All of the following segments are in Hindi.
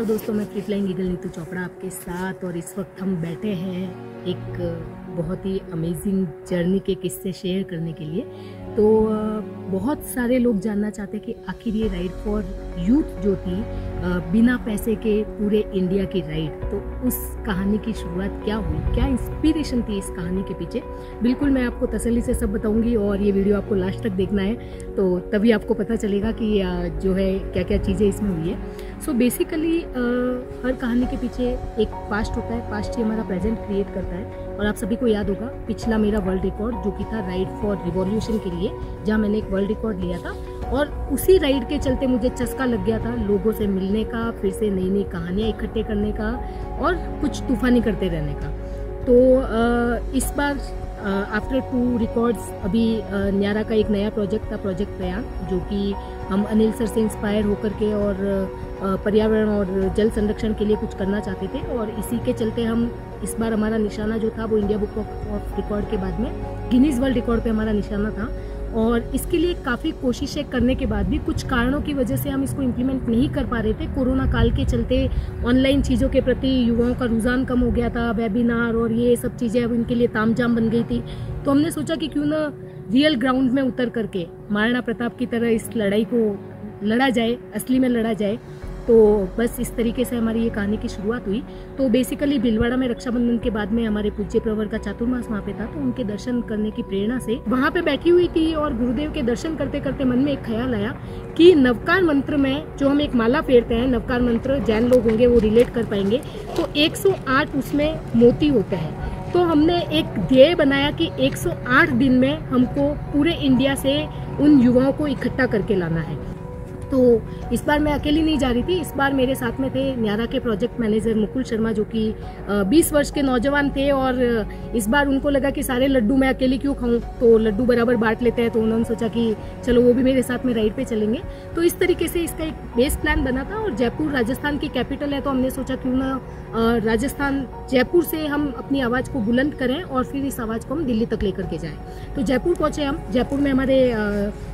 नमस्कार दोस्तों, मैं free flying eagle Neetu Chopra आपके साथ। और इस वक्त हम बैठे हैं एक बहुत ही अमेजिंग जर्नी के किस्से शेयर करने के लिए। तो बहुत सारे लोग जानना चाहते हैं कि आखिर ये राइड फॉर यूथ जो थी बिना पैसे के पूरे इंडिया की राइड, तो उस कहानी की शुरुआत क्या हुई, क्या इंस्पिरेशन थी इस कहानी के पीछे, बिल्कुल मैं आपको तसल्ली से सब बताऊंगी। और ये वीडियो आपको लास्ट तक देखना है, तो तभी आपको पता चलेगा कि जो है क्या क्या चीज़ें इसमें हुई है। सो बेसिकली हर कहानी के पीछे एक पास्ट होता है, पास्ट ही हमारा प्रेजेंट क्रिएट करता है। और आप सभी को याद होगा पिछला मेरा वर्ल्ड रिकॉर्ड जो कि था राइड फॉर रिवॉल्यूशन के लिए, जहाँ मैंने एक वर्ल्ड रिकॉर्ड लिया था। और उसी राइड के चलते मुझे चस्का लग गया था लोगों से मिलने का, फिर से नई नई कहानियाँ इकट्ठे करने का और कुछ तूफानी करते रहने का। तो इस बार आफ्टर 2 रिकॉर्ड्स अभी न्यारा का एक नया प्रोजेक्ट था, प्रोजेक्ट प्रयाग, जो कि हम अनिल सर से इंस्पायर होकर के और पर्यावरण और जल संरक्षण के लिए कुछ करना चाहते थे। और इसी के चलते हम इस बार हमारा निशाना जो था वो इंडिया बुक ऑफ रिकॉर्ड के बाद में गिनीज वर्ल्ड रिकॉर्ड पे हमारा निशाना था। और इसके लिए काफ़ी कोशिशें करने के बाद भी कुछ कारणों की वजह से हम इसको इम्प्लीमेंट नहीं कर पा रहे थे। कोरोना काल के चलते ऑनलाइन चीज़ों के प्रति युवाओं का रुझान कम हो गया था, वेबिनार और ये सब चीज़ें अब इनके लिए तामझाम बन गई थी। तो हमने सोचा कि क्यों ना रियल ग्राउंड में उतर करके महाराणा प्रताप की तरह इस लड़ाई को लड़ा जाए, असली में लड़ा जाए। तो बस इस तरीके से हमारी ये कहानी की शुरुआत हुई। तो बेसिकली भीलवाड़ा में रक्षाबंधन के बाद में हमारे पूज्य प्रवर का चातुर्मास वहाँ पे था, तो उनके दर्शन करने की प्रेरणा से वहाँ पे बैठी हुई थी। और गुरुदेव के दर्शन करते करते मन में एक ख्याल आया कि नवकार मंत्र में जो हम एक माला फेरते हैं, नवकार मंत्र जैन लोग होंगे वो रिलेट कर पाएंगे, तो 108 उसमें मोती होते हैं। तो हमने एक ध्येय बनाया कि 108 दिन में हमको पूरे इंडिया से उन युवाओं को इकट्ठा करके लाना है। तो इस बार मैं अकेली नहीं जा रही थी, इस बार मेरे साथ में थे न्यारा के प्रोजेक्ट मैनेजर मुकुल शर्मा, जो कि 20 वर्ष के नौजवान थे। और इस बार उनको लगा कि सारे लड्डू मैं अकेली क्यों खाऊं, तो लड्डू बराबर बांट लेते हैं। तो उन्होंने सोचा कि चलो वो भी मेरे साथ में राइड पे चलेंगे। तो इस तरीके से इसका एक बेस प्लान बना था। और जयपुर राजस्थान की कैपिटल है, तो हमने सोचा क्यों ना राजस्थान जयपुर से हम अपनी आवाज़ को बुलंद करें और फिर इस आवाज़ को हम दिल्ली तक लेकर के जाएं। तो जयपुर पहुँचे हम। जयपुर में हमारे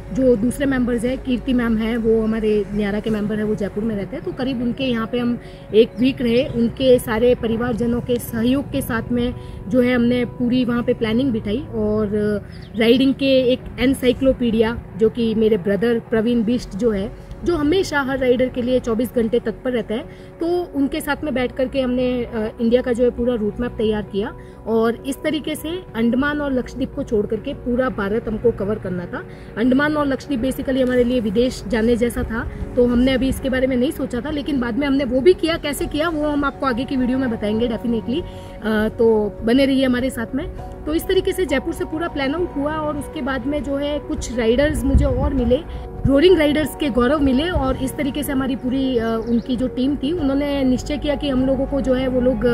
जो दूसरे मेंबर्स हैं, कीर्ति मैम हैं, वो हमारे न्यारा के मेंबर हैं, वो जयपुर में रहते हैं। तो करीब उनके यहाँ पे हम 1 वीक रहे। उनके सारे परिवारजनों के सहयोग के साथ में जो है हमने पूरी वहाँ पे प्लानिंग बिठाई। और राइडिंग के एक एनसाइक्लोपीडिया जो कि मेरे ब्रदर प्रवीण बिष्ट जो है, जो हमेशा हर राइडर के लिए 24 घंटे तत्पर रहता है, तो उनके साथ में बैठ करके हमने इंडिया का जो है पूरा रूट मैप तैयार किया। और इस तरीके से अंडमान और लक्षद्वीप को छोड़ करके पूरा भारत हमको कवर करना था। अंडमान और लक्षद्वीप बेसिकली हमारे लिए विदेश जाने जैसा था, तो हमने अभी इसके बारे में नहीं सोचा था, लेकिन बाद में हमने वो भी किया। कैसे किया वो हम आपको आगे की वीडियो में बताएंगे डेफिनेटली, तो बने रहिए हमारे साथ में। तो इस तरीके से जयपुर से पूरा प्लान आउट हुआ। और उसके बाद में जो है कुछ राइडर्स मुझे और मिले, रोरिंग राइडर्स के गौरव मिले। और इस तरीके से हमारी पूरी उनकी जो टीम थी, उन्होंने निश्चय किया कि हम लोगों को जो है वो लोग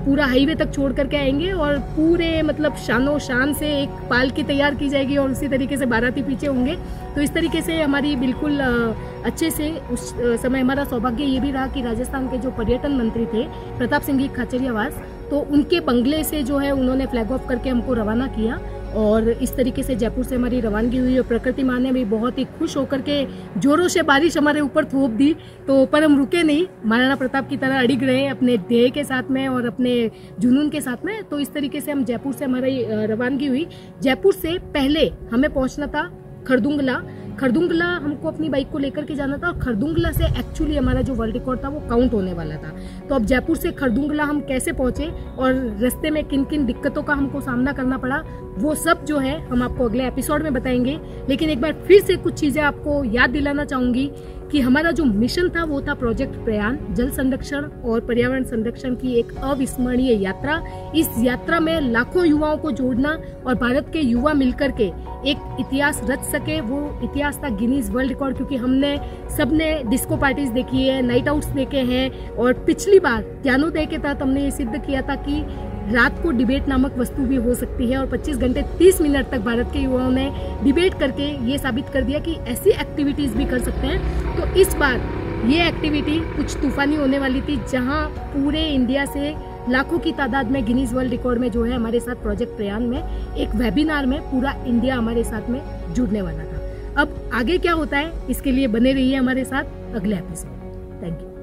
पूरा हाईवे तक छोड़ करके आएंगे और पूरे मतलब शानो शान से एक पालकी तैयार की जाएगी और उसी तरीके से बाराती पीछे होंगे। तो इस तरीके से हमारी बिल्कुल अच्छे से उस समय हमारा सौभाग्य ये भी रहा कि राजस्थान के जो पर्यटन मंत्री थे प्रताप सिंह खाचरियावास, तो उनके बंगले से जो है उन्होंने फ्लैग ऑफ करके हमको रवाना किया। और इस तरीके से जयपुर से हमारी रवानगी हुई। और प्रकृति माँ ने भी बहुत ही खुश होकर के जोरों से बारिश हमारे ऊपर थोप दी। तो पर हम रुके नहीं, महाराणा प्रताप की तरह अड़िग रहे अपने ध्येय के साथ में और अपने जुनून के साथ में। तो इस तरीके से हम जयपुर से हमारी रवानगी हुई। जयपुर से पहले हमें पहुंचना था खरदुंगला। खरदुंगला हमको अपनी बाइक को लेकर के जाना था। और खरदुंगला से एक्चुअली हमारा जो वर्ल्ड रिकॉर्ड था वो काउंट होने वाला था। तो अब जयपुर से खरदुंगला हम कैसे पहुंचे और रास्ते में किन किन दिक्कतों का हमको सामना करना पड़ा, वो सब जो है हम आपको अगले एपिसोड में बताएंगे। लेकिन एक बार फिर से कुछ चीजें आपको याद दिलाना चाहूंगी कि हमारा जो मिशन था वो था प्रोजेक्ट प्रयाग, जल संरक्षण और पर्यावरण संरक्षण की एक अविस्मरणीय यात्रा। इस यात्रा में लाखों युवाओं को जोड़ना और भारत के युवा मिलकर के एक इतिहास रच सके। वो इतिहास था गिनीज वर्ल्ड रिकॉर्ड, क्योंकि हमने सबने डिस्को पार्टीज देखी है, नाइट आउट्स देखे हैं। और पिछली बार ज्ञानोदय के तहत हमने ये सिद्ध किया था कि रात को डिबेट नामक वस्तु भी हो सकती है। और 25 घंटे 30 मिनट तक भारत के युवाओं ने डिबेट करके ये साबित कर दिया कि ऐसी एक्टिविटीज भी कर सकते हैं। तो इस बार ये एक्टिविटी कुछ तूफानी होने वाली थी, जहां पूरे इंडिया से लाखों की तादाद में गिनीज वर्ल्ड रिकॉर्ड में जो है हमारे साथ प्रोजेक्ट प्रयाग में एक वेबिनार में पूरा इंडिया हमारे साथ में जुड़ने वाला था। अब आगे क्या होता है इसके लिए बने रहिए हमारे साथ अगले एपिसोड। Thank you.